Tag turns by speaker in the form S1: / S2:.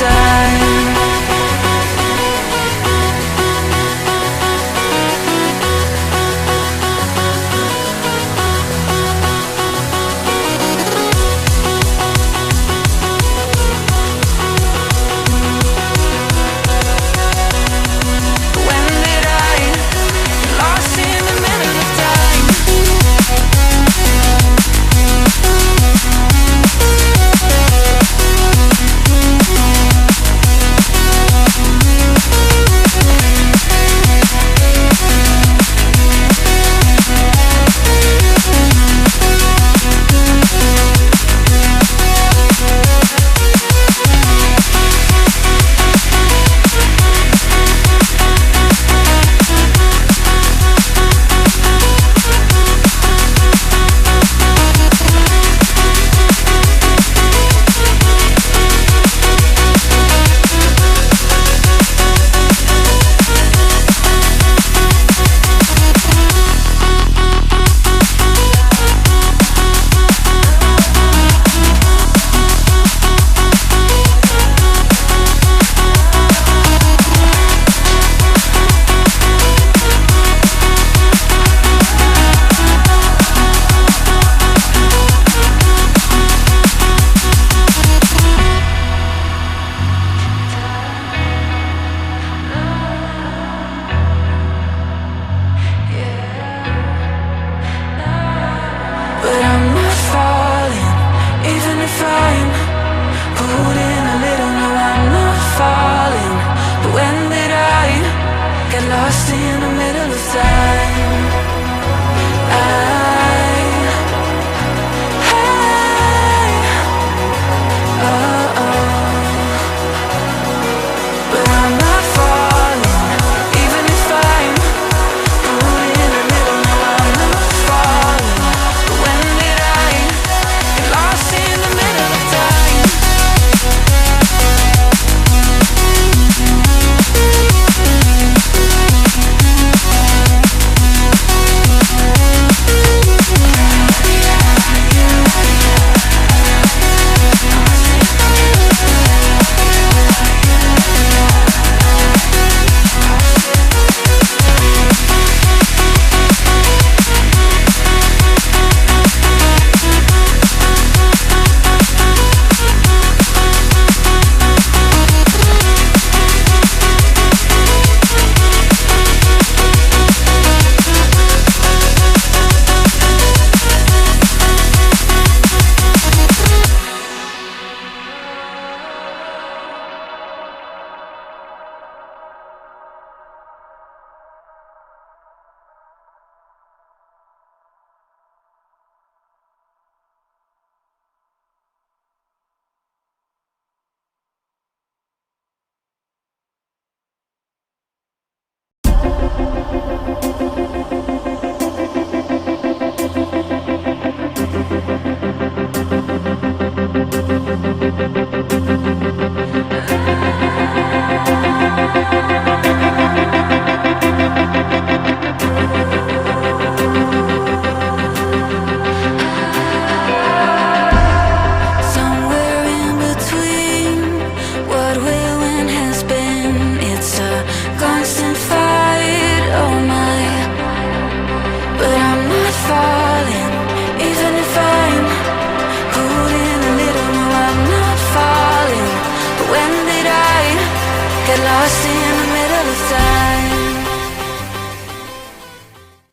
S1: time. When did I get lost in the middle of time? But I'm not falling, even if I'm pulled in a little. No, I'm not falling. But when did I get lost in the middle of time? But I'm not falling, even if I'm pulled in a little. No, I'm not falling. But when did I get lost in the middle of time? Somewhere in between what will and has been, it's a constant fight, oh my. But I'm not falling, even if I'm pulled in a little. No, I'm not falling. But when did I get lost in